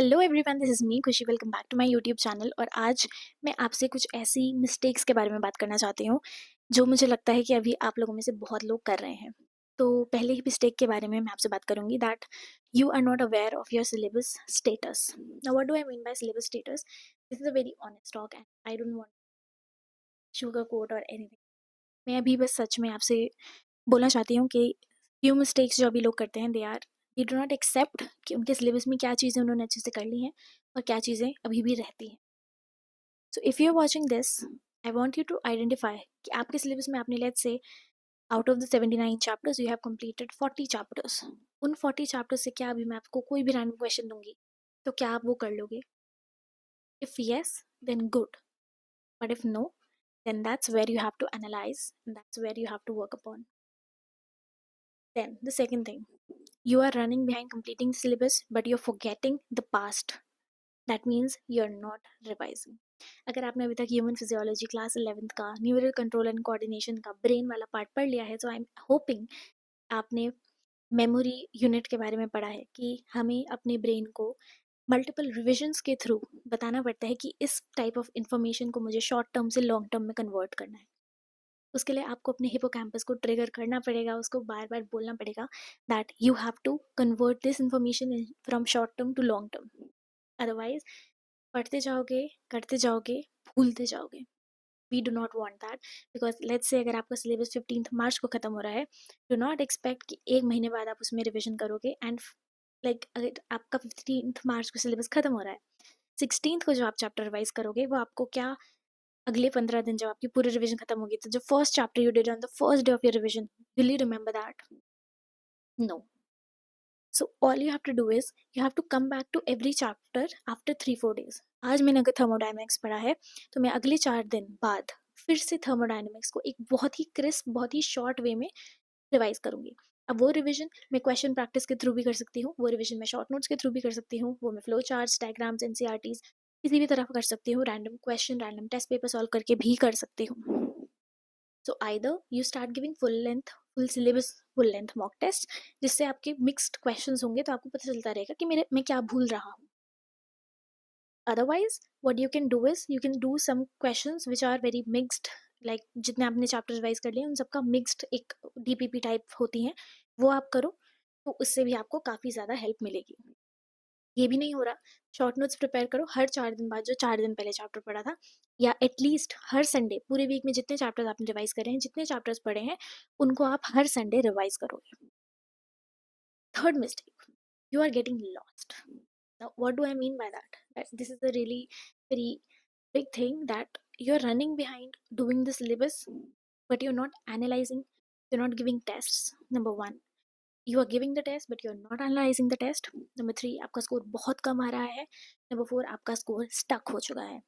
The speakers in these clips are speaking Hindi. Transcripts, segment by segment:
Hello everyone, this is me Khushi. Welcome back to my YouTube channel. और आज मैं आपसे कुछ ऐसी मिस्टेक्स के बारे में बात करना चाहती हूँ जो मुझे लगता है कि अभी आप लोगों में से बहुत लोग कर रहे हैं। तो पहले ही मिस्टेक के बारे में मैं आपसे बात करूँगी, that you are not aware of your syllabus status. Now what do I mean by syllabus status? This is a very honest talk and I don't want sugar coat or anything. मैं अभी बस सच में आपसे बोलना चाहती हूँ कि फ्यू मिस्टेक्स जो अभी लोग करते हैं, दे डू नॉट एक्सेप्ट कि उनके सिलेबस में क्या चीज़ें उन्होंने अच्छे से कर ली हैं और क्या चीज़ें अभी भी रहती हैं। So if you are watching this, I want you to identify कि आपके सिलेबस में आपने, let's say, out of the 79 chapters you have completed 40 chapters. उन 40 चैप्टर्स से क्या अभी मैं आपको कोई भी रैंडम क्वेश्चन दूंगी तो क्या आप वो कर लोगे? If yes, then good, but if no, then that's where you have to analyze and that's where you have to work upon. Then the second thing, you are running behind completing the syllabus but you're forgetting the past. That means you're not revising. अगर आपने अभी तक ह्यूमन फिजियोलॉजी क्लास 11th का न्यूरल कंट्रोल एंड कोऑर्डिनेशन का ब्रेन वाला पार्ट पढ़ लिया है, तो आई एम होपिंग आपने मेमोरी यूनिट के बारे में पढ़ा है कि हमें अपने ब्रेन को मल्टीपल रिविजन्स के थ्रू बताना पड़ता है कि इस टाइप ऑफ इंफॉर्मेशन को मुझे शॉर्ट टर्म से लॉन्ग टर्म में कन्वर्ट करना है। उसके लिए आपको अपने हिपोकैम्पस को ट्रिगर करना पड़ेगा, उसको बार बार बोलना पड़ेगा that you have to convert this information from short term to long term. Otherwise पढ़ते जाओगे, करते जाओगे, भूलते जाओगे। We do not want that, because let's say अगर आपका सिलेबस 15 मार्च को खत्म हो रहा है, डू नॉट एक्सपेक्ट कि एक महीने बाद आप उसमें रिविजन करोगे एंड अगर आपका 15 मार्च को सिलेबस खत्म हो रहा है, 16 को जो आप चैप्टर रिवाइज करोगे वो आपको क्या अगले 15 दिन जब आपकी पूरी रिवीजन खत्म होगी तो जो first chapter you did on the first day of your revision, will you remember that? No. So all you have to do is you have to come back to every chapter after 3-4 days. आज मैंने अगर थर्मोडायनेमिक्स पढ़ा है तो मैं अगले 4 दिन बाद फिर से थर्मोडायनेमिक्स को एक बहुत ही क्रिस्प, बहुत ही शॉर्ट वे में रिवाइज करूंगी। अब वो रिवीजन मैं क्वेश्चन प्रैक्टिस के थ्रू भी कर सकती हूँ, वो रिवीजन मैं शॉर्ट नोट्स के थ्रू भी कर सकती हूँ, वो मैं फ्लो चार्ट्स, डायग्राम्स, एनसीईआरटीज किसी भी तरह कर सकती हूँ, random question, random test paper solve करके भी कर सकती हूँ। So either you start giving full syllabus full length mock test, जिससे आपके मिक्स्ड क्वेश्चंस होंगे तो आपको पता चलता रहेगा कि मैं क्या भूल रहा हूँ। Otherwise what you can do is you can do some questions which are very mixed, like जितने आपने चैप्टर रिवाइज कर लिए उन सबका मिक्स्ड एक डीपीपी टाइप होती हैं, वो आप करो, तो उससे भी आपको काफ़ी ज़्यादा हेल्प मिलेगी। ये भी नहीं हो रहा, शॉर्ट नोट्स प्रिपेयर करो हर 4 दिन बाद, जो 4 दिन पहले चैप्टर पढ़ा था, या एटलीस्ट हर संडे पूरे वीक में जितने चैप्टर्स आपने रिवाइज करे हैं, जितने चैप्टर्स पढ़े हैं, उनको आप हर संडे रिवाइज करोगे। Third mistake, you are getting lost. Now what do I mean by that? That this is a really very big thing, that you're running behind doing the syllabus but you're not analyzing, you're not giving tests. Number one, you are giving the test but you're not analyzing the test. Number three, आपका स्कोर बहुत कम आ रहा है. Number four, आपका स्कोर स्टक हो चुका है.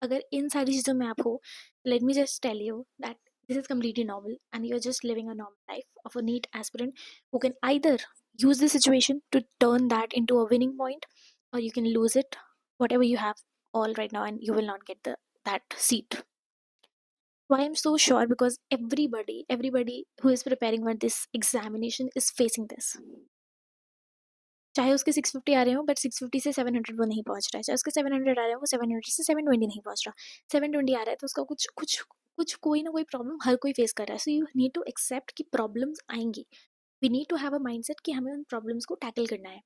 अगर इन सारी चीज़ों में आप हो, let me just tell you that this is completely normal and you're just living a normal life of a neat aspirant who can either use the situation to turn that into a winning point, or you can lose it, whatever you have all right now, and you will not get that seat. Why I'm so sure? Because everybody who is preparing for this examination is facing this. चाहे उसके 650 आ रहे हो, बट 650 से 700 वो नहीं पहुंच रहा है, चाहे उसके 700 आ रहे हो, वो 700 से 720 नहीं पहुंच रहा, 720 आ रहा है तो उसका कुछ कुछ कुछ कोई ना कोई प्रॉब्लम हर कोई फेस कर रहा है. So you need to accept कि प्रॉब्लम्स आएंगी. We need to have a mindset कि हमें उन प्रॉब्लम्स को टैकल करना है.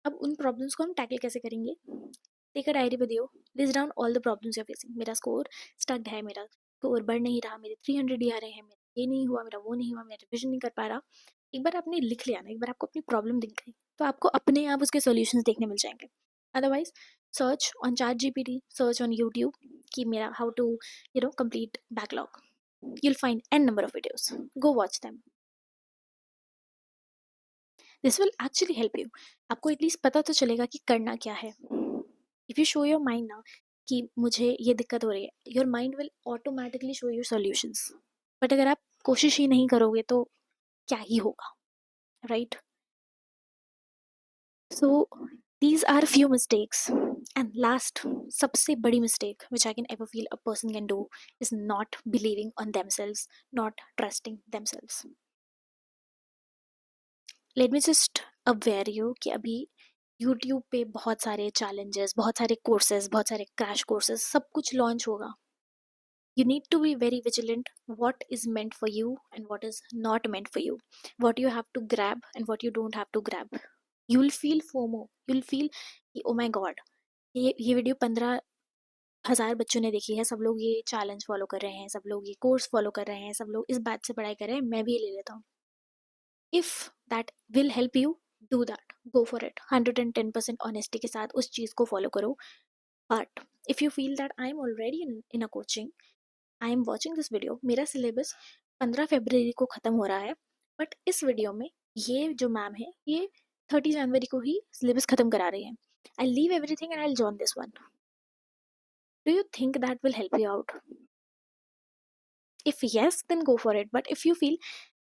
अब उन प्रॉब्लम्स को हम टैकल कैसे करेंगे? Take a diary with you, list down all the problems you are facing. मेरा स्कोर स्टक्ड है, मेरा स्कोर बढ़ नहीं रहा, मेरे 300 ही आ रहे हैं, मेरा ये नहीं हुआ, मेरा वो नहीं हुआ, मैं रिविजन नहीं कर पा रहा. एक बार आपने लिख लिया ना, एक बार आपको अपनी प्रॉब्लम दिख गई, तो आपको अपने आप उसके सॉल्यूशंस देखने मिल जाएंगे. Otherwise search on ChatGPT, search on YouTube कि मेरा how to complete backlog. you'll find n number of videos. Go watch them. This will actually help you. आपको एटलीस्ट पता तो चलेगा कि करना क्या है. If you show your mind ना कि मुझे ये दिक्कत हो रही है, your mind will automatically show you solutions. But अगर आप कोशिश ही नहीं करोगे तो क्या ही होगा, right? So these are few mistakes. And last, सबसे बड़ी mistake which I can ever feel a person can do is not believing on themselves, not trusting themselves. Let me just aware you कि अभी यूट्यूब पे बहुत सारे चैलेंजेस, बहुत सारे कोर्सेज, बहुत सारे क्रैश कोर्सेज, सब कुछ लॉन्च होगा. You need to be very vigilant what is meant for you and what is not meant for you, what you have to grab and what you don't have to grab. You'll feel FOMO, you'll feel कि oh my god, ये वीडियो 15,000 बच्चों ने देखी है, सब लोग ये चैलेंज फॉलो कर रहे हैं, सब लोग ये कोर्स फॉलो कर रहे हैं, सब लोग इस बैच से पढ़ाई कर रहे हैं, मैं भी ये ले लेता हूँ. If that will help you, do that, go for it. 110% honesty के साथ उस चीज़ को फॉलो करो. But if you feel that I am already in a coaching, I am watching this video, मेरा सिलेबस 15 फरवरी को ख़त्म हो रहा है, बट इस वीडियो में ये जो मैम है ये 30 जनवरी को ही सिलेबस ख़त्म करा रही है. I leave everything and I join this one. Do you think that will help you out? If yes, then go for it. But if you feel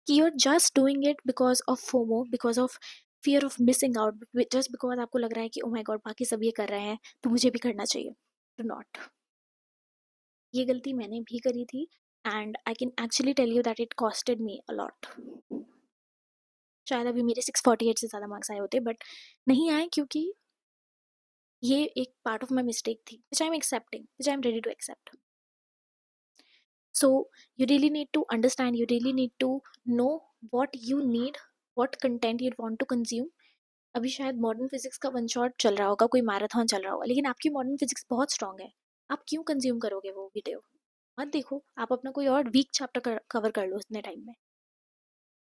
you're just doing it because of FOMO, because of fear of missing out, just because आपको लग रहा है कि oh my god बाकी सब ये कर रहे हैं तो मुझे भी करना चाहिए, do not. ये गलती मैंने भी करी थी and I can actually tell you that it costed me a lot. शायद अभी मेरे 648 से ज़्यादा मार्क्स आए होते, बट नहीं आए क्योंकि ये एक पार्ट ऑफ माई मिस्टेक थी which I am accepting, which I am ready to accept. So you really need to understand, you really need to know what you need, what content you want to consume. अभी शायद मॉडर्न फिजिक्स का वन शॉट चल रहा होगा, कोई मैराथन चल रहा होगा, लेकिन आपकी मॉडर्न फिजिक्स बहुत स्ट्रांग है, आप क्यों कंज्यूम करोगे वो वीडियो? मत देखो, आप अपना कोई और वीक चैप्टर कवर कर लो इतने टाइम में.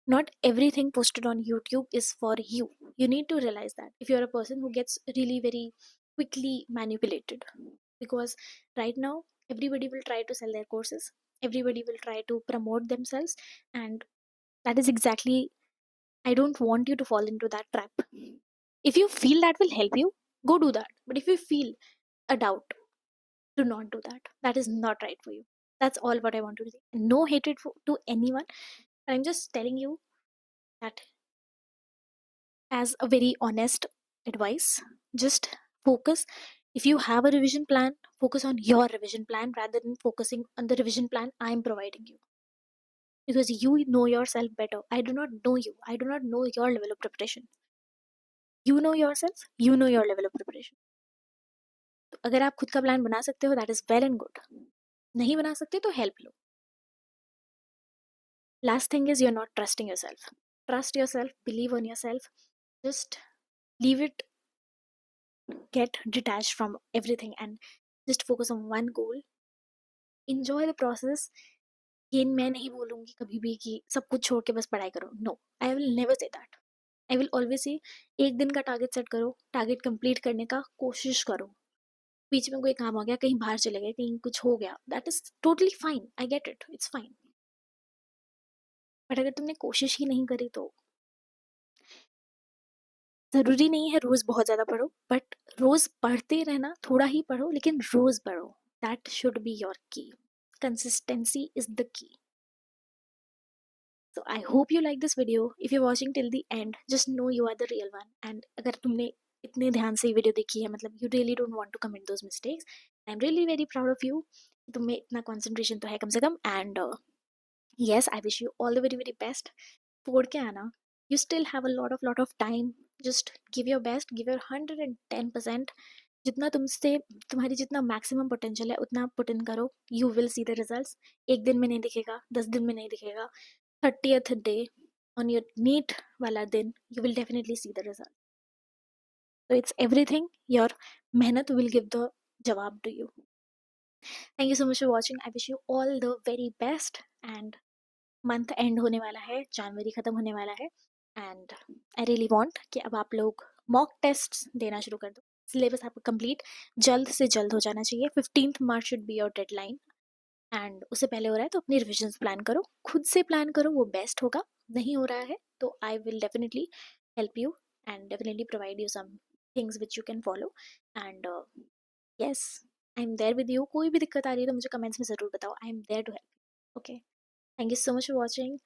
Not everything posted on YouTube is for you. You need to realize that if you're a person who gets really very quickly manipulated, because right now everybody will try to sell their courses, everybody will try to promote themselves, and that is exactly, I don't want you to fall into that trap. If you feel that will help you, go do that. But if you feel a doubt, do not do that. That is not right for you. That's all what I want to say. No hatred to anyone. I'm just telling you that as a very honest advice. Just focus. If you have a revision plan, focus on your revision plan rather than focusing on the revision plan I am providing you. Because you know yourself better. I do not know you. I do not know your level of preparation. You know yourself, you know your level of preparation. तो अगर आप खुद का प्लान बना सकते हो, that is well and good. नहीं बना सकते तो help low. Last thing is you're not trusting yourself. Trust yourself, believe on yourself. Just leave it, get detached from everything and just focus on one goal. Enjoy the process. ये मैं नहीं बोलूँगी कभी भी कि सब कुछ छोड़ के बस पढ़ाई करो. No, I will never say that. I will always say एक दिन का टारगेट सेट करो, टारगेट कंप्लीट करने का कोशिश करो. बीच में कोई काम आ गया, कहीं बाहर चले गए, कहीं कुछ हो गया, that is totally fine. I get it, it's fine. But अगर तुमने कोशिश ही नहीं करी तो ज़रूरी नहीं है रोज़ बहुत ज़्यादा पढ़ो, बट रोज़ पढ़ते रहना, थोड़ा ही पढ़ो लेकिन रोज़ पढ़ो. दैट शुड बी योर की. Consistency is the key. So I hope you like this video. If you're watching till the end, just know you are the real one. And अगर तुमने इतने ध्यान से ये वीडियो देखी है, मतलब you really don't want to commit those mistakes. I'm really very proud of you. तुम्हें इतना concentration तो है कम से कम. And yes, I wish you all the very very best. तोड़ के आना. You still have a lot of time. Just give your best. Give your 110%. जितना तुमसे, तुम्हारी जितना मैक्सिमम पोटेंशियल है उतना पुट इन करो. You will see the results. एक दिन में नहीं दिखेगा, 10 दिन में नहीं दिखेगा. 30th day on your NEET वाला दिन you will definitely see the result. So it's everything. Your मेहनत will give the जवाब to you. Thank you so much for watching. I wish you all the very best. And month end होने वाला है, जनवरी खत्म होने वाला है. And I really want कि अब आप लोग mock tests देना शुरू कर दो. सिलेबस आपका कंप्लीट जल्द से जल्द हो जाना चाहिए. 15th March should be your deadline. And उससे पहले हो रहा है तो अपनी रिविजन्स प्लान करो, खुद से प्लान करो, वो बेस्ट होगा. नहीं हो रहा है तो I will definitely help you and definitely provide you some things which you can follow. And yes, I am there with you. कोई भी दिक्कत आ रही है तो मुझे कमेंट्स में ज़रूर बताओ. I am there to help. Okay, thank you so much for watching.